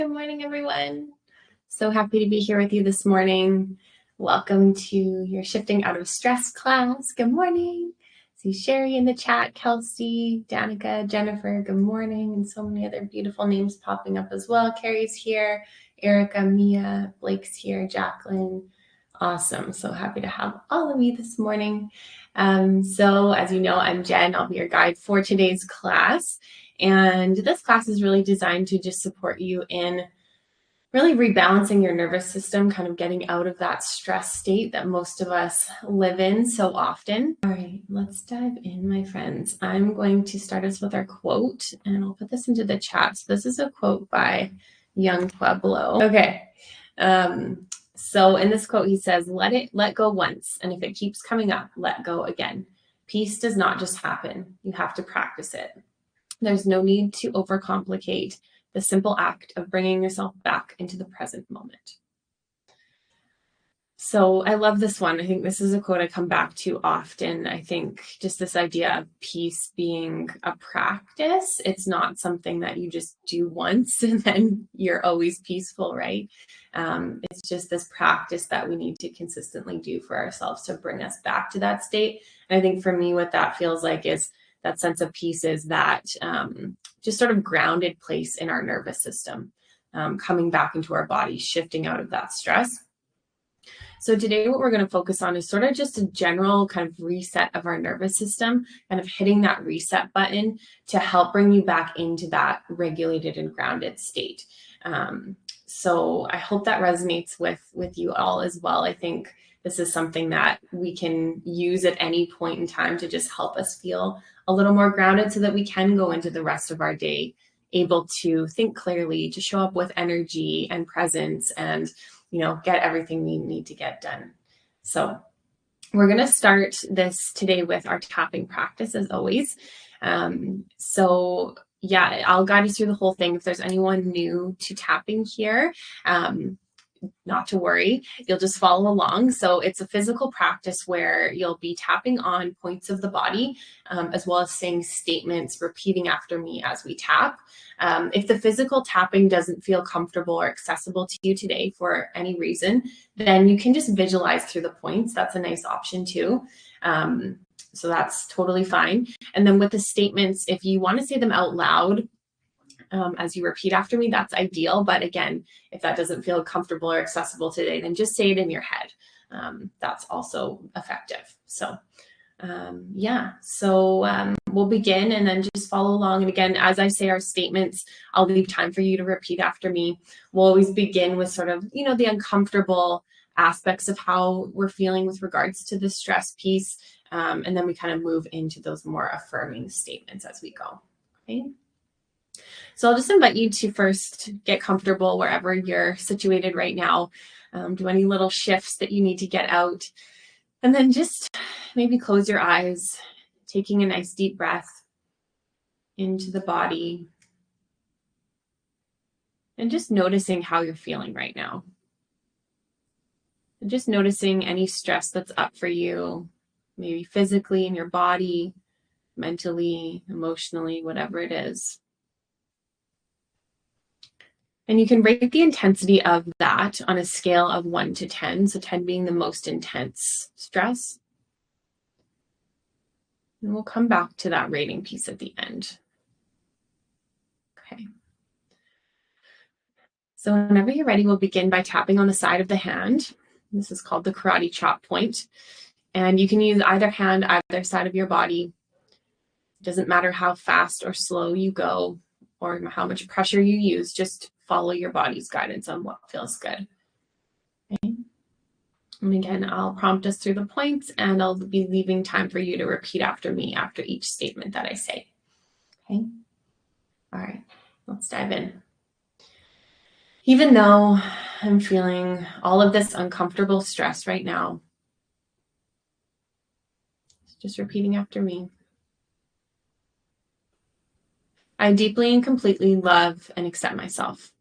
Good morning, everyone. So happy to be here with you this morning. Welcome to your Shifting Out of Stress class. Good morning. See Sherry in the chat, Kelsey, Danica, Jennifer, good morning, and so many other beautiful names popping up as well. Carrie's here, Erica, Mia, Blake's here, Jacqueline. Awesome. So happy to have all of you this morning. So as you know, I'm Jen. I'll be your guide for today's class. And this class is really designed to just support you in really rebalancing your nervous system, kind of getting out of that stress state that most of us live in so often. All right, let's dive in, my friends. I'm going to start us with our quote, and I'll put this into the chat. So this is a quote by young Pueblo. Okay. So in this quote, he says, let go once. And if it keeps coming up, let go again. Peace does not just happen. You have to practice it. There's no need to overcomplicate the simple act of bringing yourself back into the present moment. So I love this one. I think this is a quote I come back to often. I think just this idea of peace being a practice. It's not something that you just do once and then you're always peaceful, right? It's just this practice that we need to consistently do for ourselves to bring us back to that state. And I think for me, what that feels like is that sense of peace is that just sort of grounded place in our nervous system, coming back into our body, shifting out of that stress. So today what we're going to focus on is sort of just a general kind of reset of our nervous system, kind of hitting that reset button to help bring you back into that regulated and grounded state. So I hope that resonates with you all as well. I think this is something that we can use at any point in time to just help us feel a little more grounded so that we can go into the rest of our day able to think clearly, to show up with energy and presence and, get everything we need to get done. So we're going to start this today with our tapping practice as always. I'll guide you through the whole thing. If there's anyone new to tapping here, not to worry, you'll just follow along. So it's a physical practice where you'll be tapping on points of the body, as well as saying statements, repeating after me as we tap. If the physical tapping doesn't feel comfortable or accessible to you today for any reason, then you can just visualize through the points. That's a nice option too. So that's totally fine. And then with the statements, if you want to say them out loud, as you repeat after me, that's ideal. But again, if that doesn't feel comfortable or accessible today, then just say it in your head. That's also effective. So we'll begin and then just follow along. And again, as I say our statements, I'll leave time for you to repeat after me. We'll always begin with sort of, the uncomfortable aspects of how we're feeling with regards to the stress piece. And then we kind of move into those more affirming statements as we go. Okay. So I'll just invite you to first get comfortable wherever you're situated right now. Do any little shifts that you need to get out. And then just maybe close your eyes, taking a nice deep breath into the body. And just noticing how you're feeling right now. And just noticing any stress that's up for you, maybe physically in your body, mentally, emotionally, whatever it is. And you can rate the intensity of that on a scale of 1 to 10. So 10 being the most intense stress. And we'll come back to that rating piece at the end. Okay. So whenever you're ready, we'll begin by tapping on the side of the hand. This is called the karate chop point. And you can use either hand, either side of your body. It doesn't matter how fast or slow you go or how much pressure you use, just follow your body's guidance on what feels good. Okay. And again, I'll prompt us through the points and I'll be leaving time for you to repeat after me after each statement that I say. Okay. All right, let's dive in. Even though I'm feeling all of this uncomfortable stress right now, just repeating after me. I deeply and completely love and accept myself.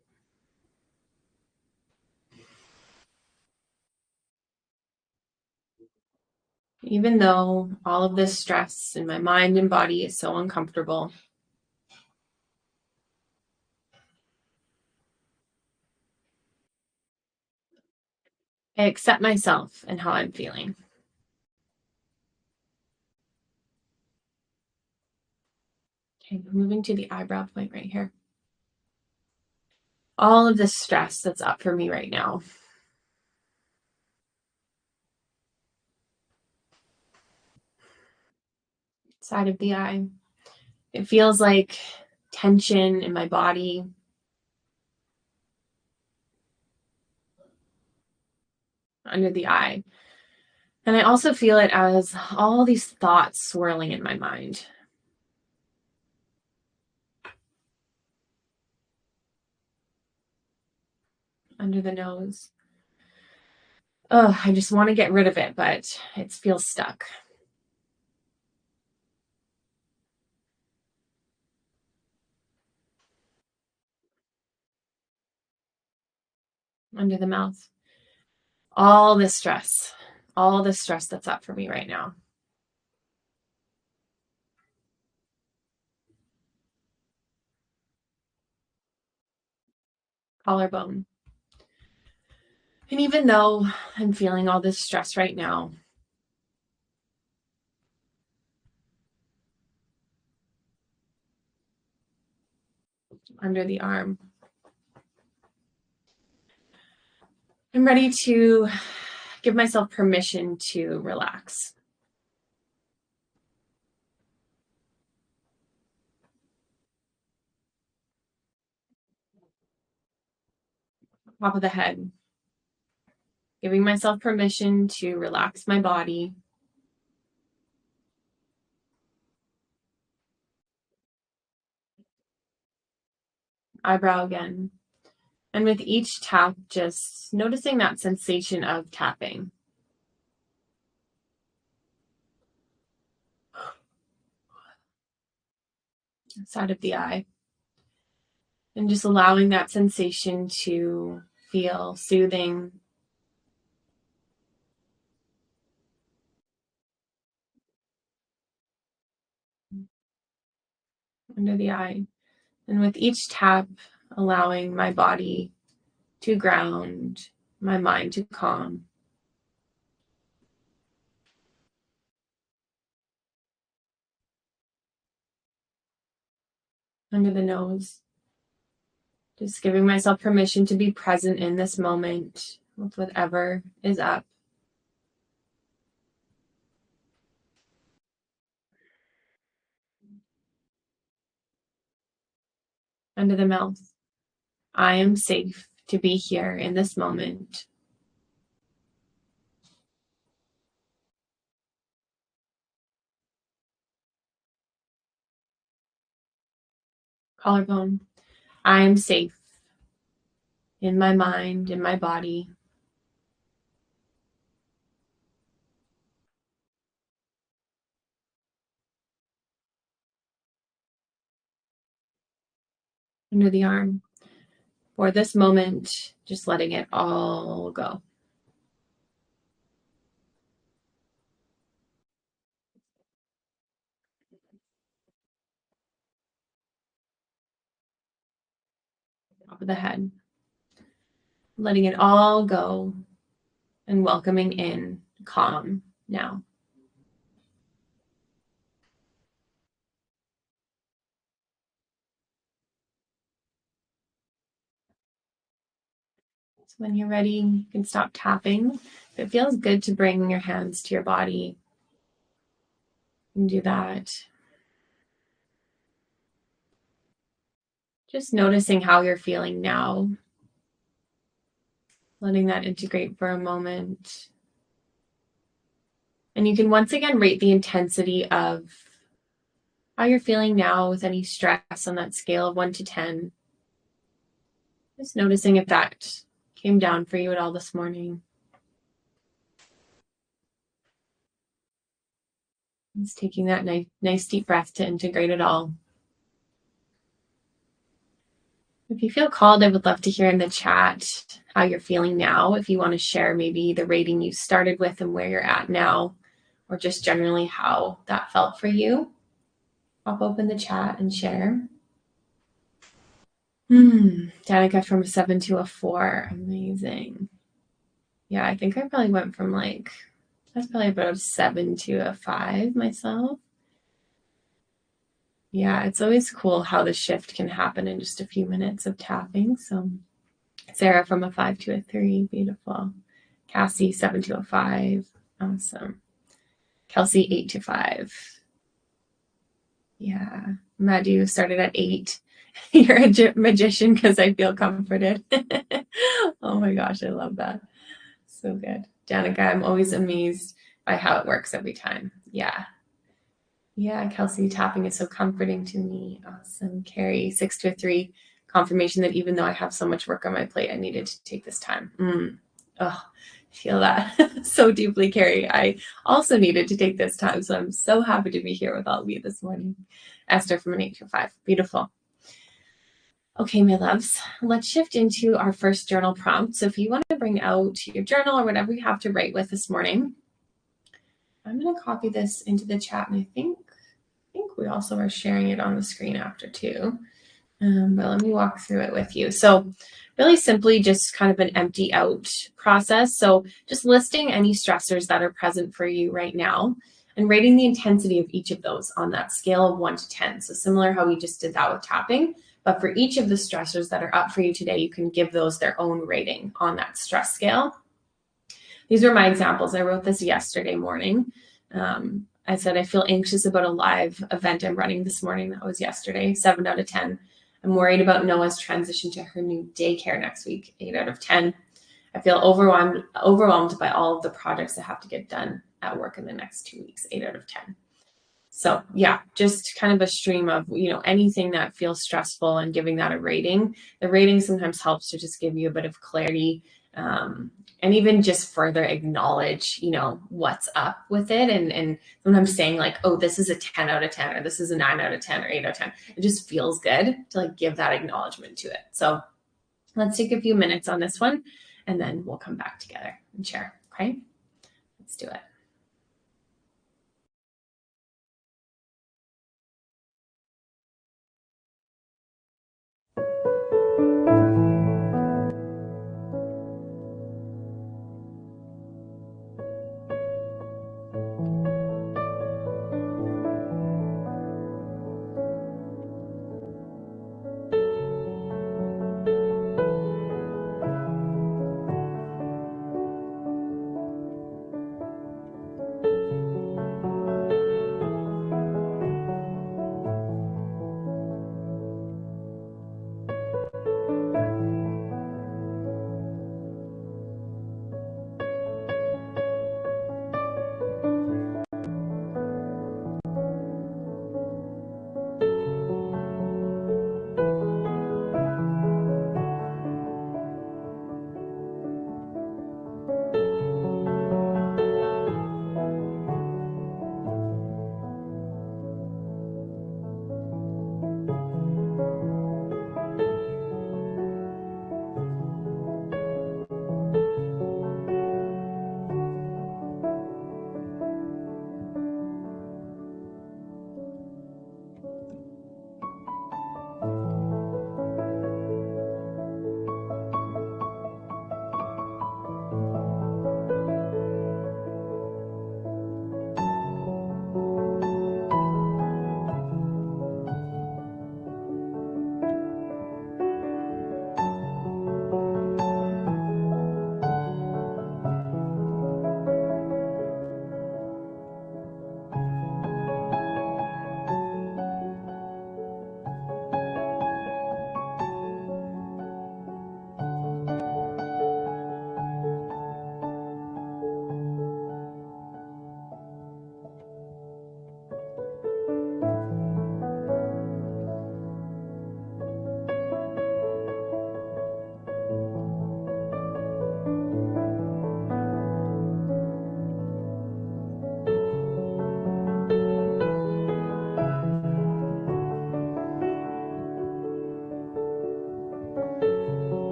Even though all of this stress in my mind and body is so uncomfortable, I accept myself and how I'm feeling. Okay, moving to the eyebrow point right here. All of the stress that's up for me right now. Side of the eye. It feels like tension in my body. Under the eye. And I also feel it as all these thoughts swirling in my mind. Under the nose. Oh, I just want to get rid of it, but it feels stuck. Under the mouth. All this stress. All the stress that's up for me right now. Collarbone. And even though I'm feeling all this stress right now, under the arm, I'm ready to give myself permission to relax. Top of the head. Giving myself permission to relax my body. Eyebrow again. And with each tap, just noticing that sensation of tapping. Side of the eye. And just allowing that sensation to feel soothing. Under the eye. And with each tap, allowing my body to ground, my mind to calm. Under the nose. Just giving myself permission to be present in this moment with whatever is up. Under the mouth. I am safe to be here in this moment. Collarbone. I am safe in my mind, in my body. Under the arm. For this moment, just letting it all go. Top of the head. Letting it all go and welcoming in calm now. So when you're ready, you can stop tapping. If it feels good to bring your hands to your body, you can do that. Just noticing how you're feeling now. Letting that integrate for a moment. And you can once again rate the intensity of how you're feeling now with any stress on that scale of 1 to 10. Just noticing if that came down for you at all this morning. Just taking that nice deep breath to integrate it all. If you feel called, I would love to hear in the chat how you're feeling now. If you want to share maybe the rating you started with and where you're at now, or just generally how that felt for you. Pop open the chat and share. Danica from a 7 to a 4. Amazing. Yeah, I think I probably went from like, that's probably about a 7 to a 5 myself. Yeah, it's always cool how the shift can happen in just a few minutes of tapping. So Sarah from a 5 to a 3, beautiful. Cassie 7 to a 5, awesome. Kelsey 8 to 5. Yeah, Madhu started at 8. You're a magician because I feel comforted. Oh my gosh, I love that. So good. Danica, I'm always amazed by how it works every time. Yeah. Yeah, Kelsey, tapping is so comforting to me. Awesome. Carrie, 6 to a 3, confirmation that even though I have so much work on my plate, I needed to take this time. Oh, I feel that so deeply, Carrie. I also needed to take this time. So I'm so happy to be here with all of you this morning. Esther from an 8 to 5. Beautiful. Okay, my loves, let's shift into our first journal prompt. So if you want to bring out your journal or whatever you have to write with this morning, I'm going to copy this into the chat, and I think we also are sharing it on the screen after too. But let me walk through it with you. So really simply just kind of an empty out process. So just listing any stressors that are present for you right now and rating the intensity of each of those on that scale of 1 to 10. So similar how we just did that with tapping, but for each of the stressors that are up for you today, you can give those their own rating on that stress scale. These were my examples. I wrote this yesterday morning. I said, I feel anxious about a live event I'm running this morning. That was yesterday, 7 out of 10. I'm worried about Noah's transition to her new daycare next week, 8 out of 10. I feel overwhelmed by all of the projects I have to get done at work in the next 2 weeks, 8 out of 10. So yeah, just kind of a stream of, anything that feels stressful and giving that a rating. The rating sometimes helps to just give you a bit of clarity, and even just further acknowledge, what's up with it. And sometimes saying like, oh, this is a 10 out of 10, or this is a 9 out of 10 or 8 out of 10. It just feels good to like give that acknowledgement to it. So let's take a few minutes on this one and then we'll come back together and share. Okay, let's do it.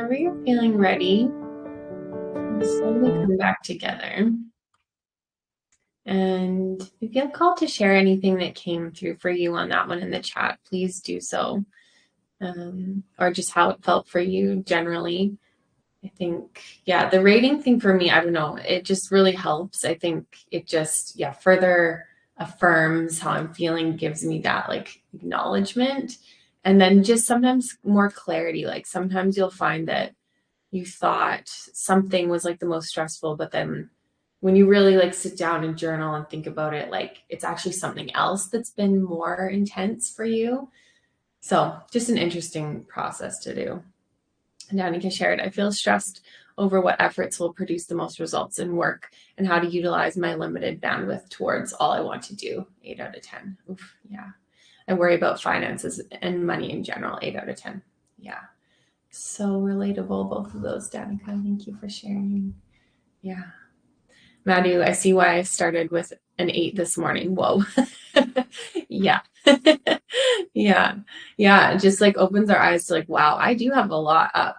whenever you're feeling ready, slowly come back together. And if you feel called to share anything that came through for you on that one in the chat, please do so. Or just how it felt for you generally. I think, yeah, the rating thing for me, I don't know, it just really helps. I think it just, further affirms how I'm feeling, gives me that like acknowledgement. And then just sometimes more clarity. Like sometimes you'll find that you thought something was like the most stressful, but then when you really like sit down and journal and think about it, like it's actually something else that's been more intense for you. So just an interesting process to do. And Danica shared, I feel stressed over what efforts will produce the most results in work and how to utilize my limited bandwidth towards all I want to do. 8 out of 10. Oof, yeah. I worry about finances and money in general. 8 out of 10. Yeah. So relatable, both of those, Danica. Thank you for sharing. Yeah. Madhu, I see why I started with an 8 this morning. Whoa. Yeah. Yeah. Yeah. It just like opens our eyes to like, wow, I do have a lot up,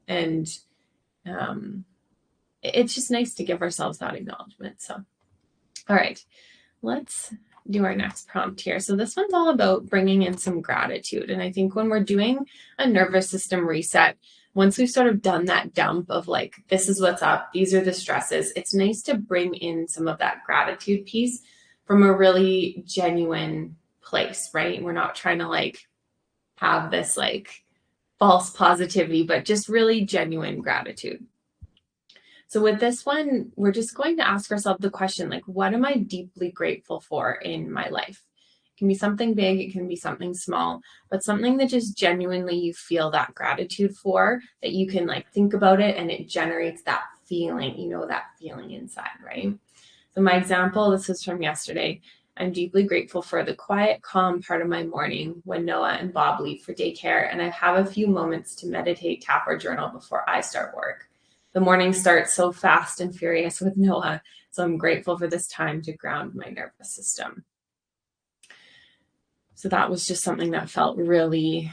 and it's just nice to give ourselves that acknowledgement. So, all right, let's do our next prompt here. So this one's all about bringing in some gratitude. And I think when we're doing a nervous system reset, once we've sort of done that dump of like, this is what's up, these are the stresses, it's nice to bring in some of that gratitude piece from a really genuine place, right? We're not trying to like have this like false positivity, but just really genuine gratitude. So with this one, we're just going to ask ourselves the question, like, what am I deeply grateful for in my life? It can be something big, it can be something small, but something that just genuinely you feel that gratitude for, that you can like think about it and it generates that feeling, that feeling inside, right? So my example, this is from yesterday. I'm deeply grateful for the quiet, calm part of my morning when Noah and Bob leave for daycare, and I have a few moments to meditate, tap, or journal before I start work. The morning starts so fast and furious with Noah, so I'm grateful for this time to ground my nervous system. So that was just something that felt really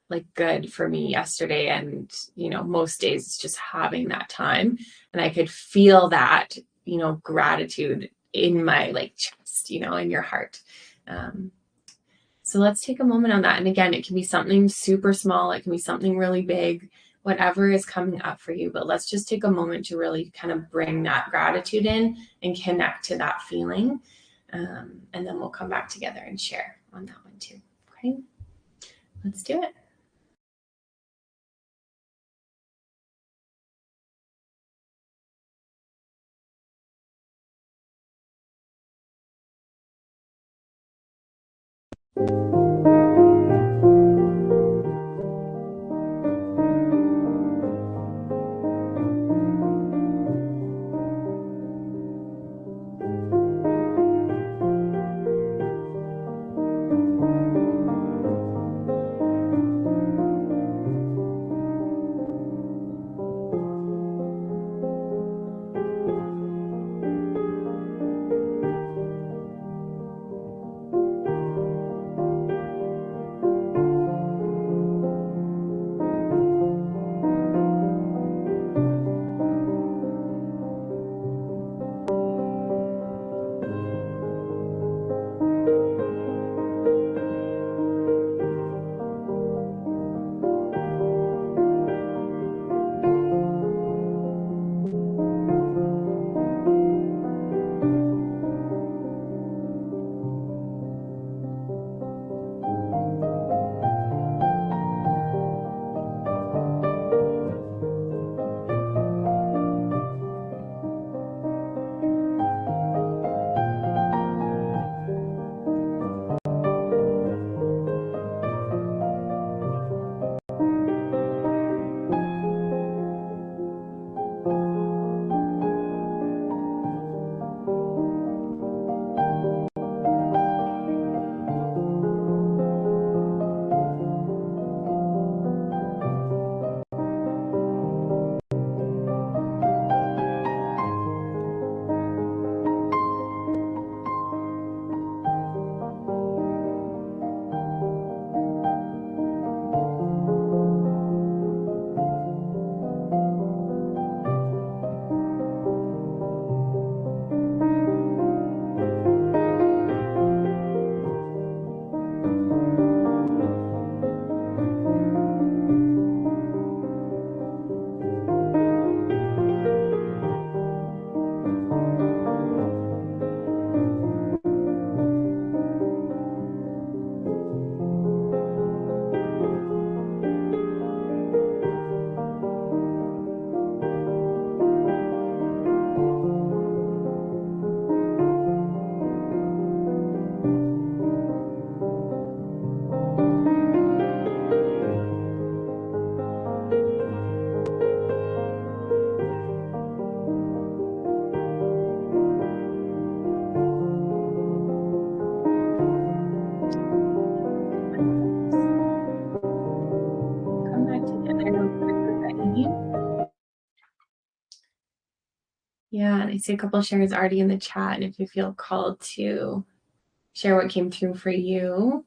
like good for me yesterday. And, most days it's just having that time. And I could feel that, gratitude in my like chest, in your heart. So let's take a moment on that. And again, it can be something super small. It can be something really big, whatever is coming up for you. But let's just take a moment to really kind of bring that gratitude in and connect to that feeling. And then we'll come back together and share on that one too. Okay, let's do it. I see a couple shares already in the chat, and if you feel called to share what came through for you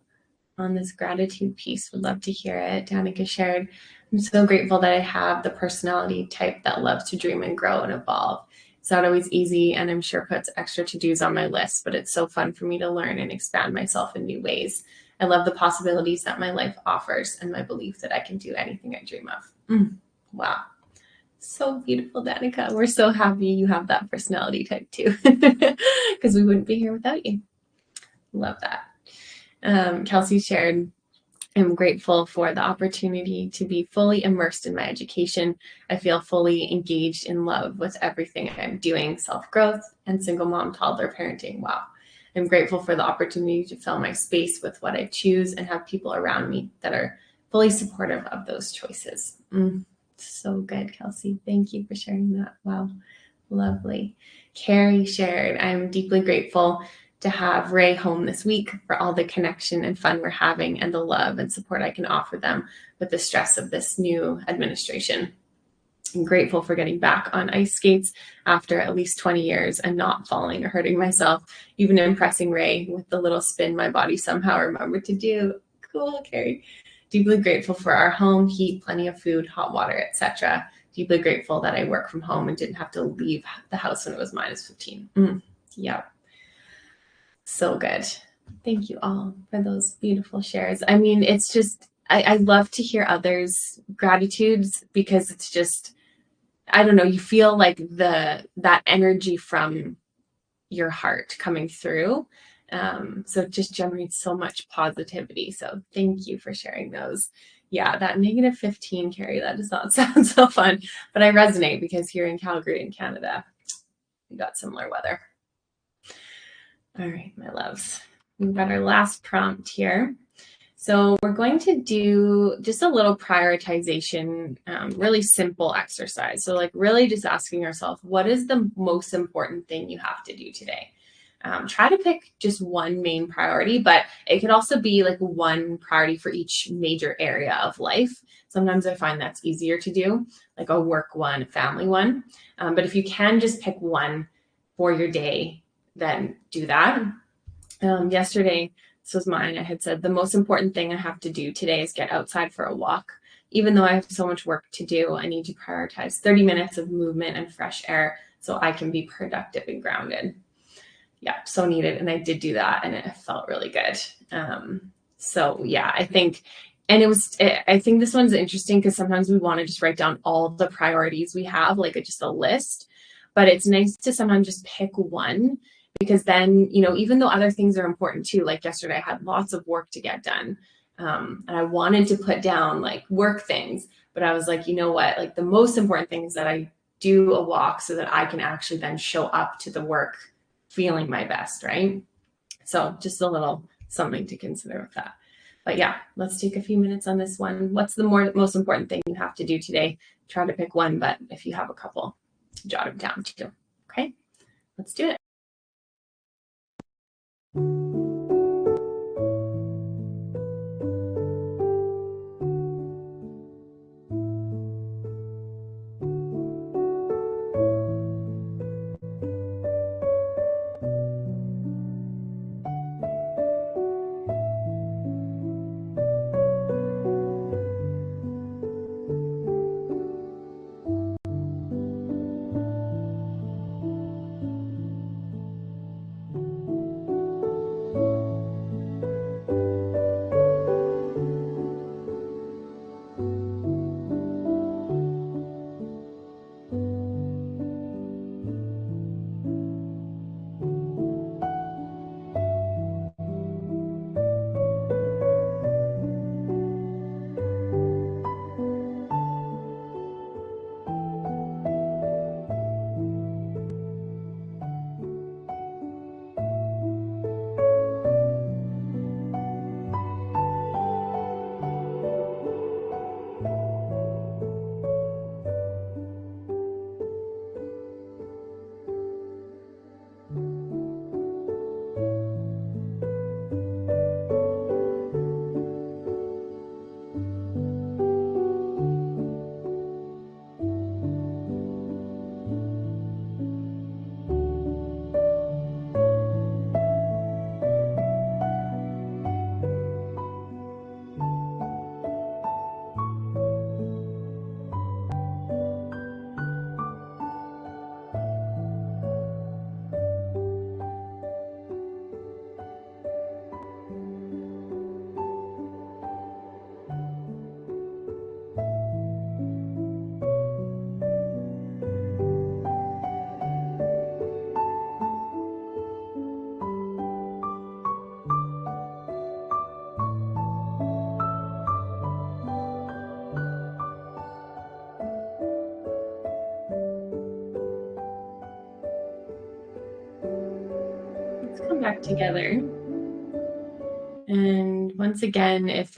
on this gratitude piece, would love to hear it. Danica shared, I'm so grateful that I have the personality type that loves to dream and grow and evolve. It's not always easy, and I'm sure puts extra to-dos on my list, but it's so fun for me to learn and expand myself in new ways. I love the possibilities that my life offers and my belief that I can do anything I dream of. Wow. So beautiful, Danica. We're so happy you have that personality type too, because we wouldn't be here without you. Love that. Kelsey shared, I'm grateful for the opportunity to be fully immersed in my education. I feel fully engaged in love with everything I'm doing, self-growth and single mom toddler parenting. Wow. I'm grateful for the opportunity to fill my space with what I choose and have people around me that are fully supportive of those choices. So good, Kelsey. Thank you for sharing that. Wow. Lovely. Carrie shared, I'm deeply grateful to have Ray home this week for all the connection and fun we're having and the love and support I can offer them with the stress of this new administration. I'm grateful for getting back on ice skates after at least 20 years and not falling or hurting myself, even impressing Ray with the little spin my body somehow remembered to do. Cool, Carrie. Deeply grateful for our home, heat, plenty of food, hot water, etc. Deeply grateful that I work from home and didn't have to leave the house when it was minus 15. Yeah. So good. Thank you all for those beautiful shares. I mean, it's just, I love to hear others' gratitudes because it's just, I don't know, you feel like that energy from your heart coming through. So it just generates so much positivity. So thank you for sharing those. Yeah, that negative 15, Carrie, that does not sound so fun, but I resonate because here in Calgary in Canada, we got similar weather. All right, my loves. We've got our last prompt here. So we're going to do just a little prioritization, really simple exercise. So like really just asking yourself, what is the most important thing you have to do today? Try to pick just one main priority, but it could also be like one priority for each major area of life. Sometimes I find that's easier to do, like a work one, a family one. But if you can just pick one for your day, then do that. Yesterday, this was mine. I had said the most important thing I have to do today is get outside for a walk. Even though I have so much work to do, I need to prioritize 30 minutes of movement and fresh air so I can be productive and grounded. Yeah, so needed. And I did do that and it felt really good. So yeah, I think, and I think this one's interesting because sometimes we want to just write down all the priorities we have, like just a list, but it's nice to sometimes just pick one because then, even though other things are important too, like yesterday, I had lots of work to get done. And I wanted to put down like work things, but I was like, you know what, like the most important thing is that I do a walk so that I can actually then show up to the work feeling my best, right? So just a little something to consider with that. But yeah, let's take a few minutes on this one. What's the most important thing you have to do today? Try to pick one, but if you have a couple, jot them down too. Okay, let's do it. back together. And once again, if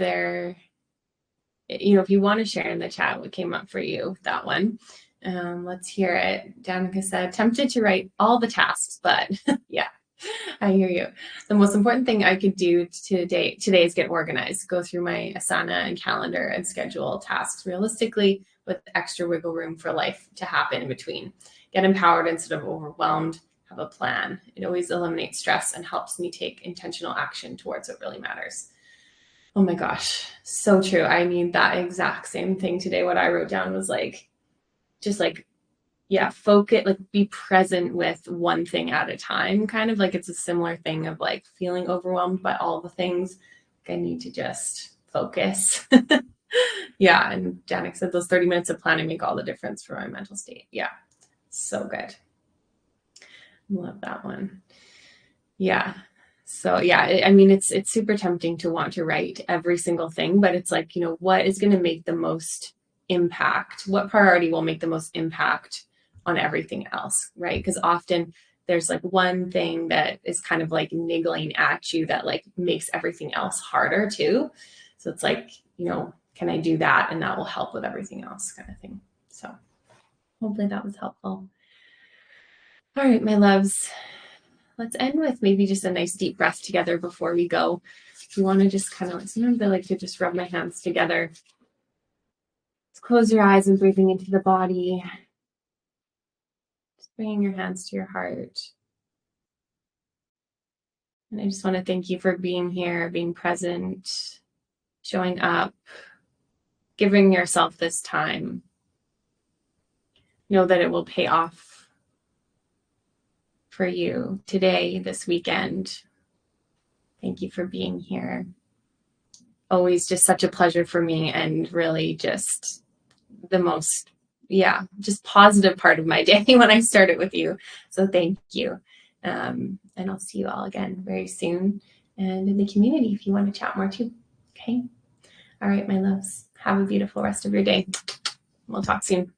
you want to share in the chat what came up for you, that one, let's hear it. Danica said, tempted to write all the tasks, but yeah, I hear you. The most important thing I could do today is get organized, go through my Asana and calendar and schedule tasks realistically with extra wiggle room for life to happen in between. Get empowered instead of overwhelmed, have a plan. It always eliminates stress and helps me take intentional action towards what really matters. Oh my gosh, so true. I need that exact same thing today. What I wrote down was focus, be present with one thing at a time. Kind of like it's a similar thing of like feeling overwhelmed by all the things. I need to just focus. Yeah. And Danik said those 30 minutes of planning make all the difference for my mental state. Yeah. So good. Love that one. Yeah. So yeah, it's super tempting to want to write every single thing, but it's like, what is going to make the most impact? What priority will make the most impact on everything else, right? Because often there's like one thing that is kind of like niggling at you that like makes everything else harder too. So it's like, can I do that? And that will help with everything else kind of thing. So hopefully that was helpful. All right, my loves. Let's end with maybe just a nice deep breath together before we go. If you want to just kind of, sometimes I like to just rub my hands together. Just close your eyes and breathing into the body. Just bringing your hands to your heart. And I just want to thank you for being here, being present, showing up, giving yourself this time. Know that it will pay off for you today, this weekend. Thank you for being here. Always just such a pleasure for me, and really just the most, just positive part of my day when I start it with you. So thank you. And I'll see you all again very soon. And in the community, if you want to chat more too. Okay. All right, my loves. Have a beautiful rest of your day. We'll talk soon.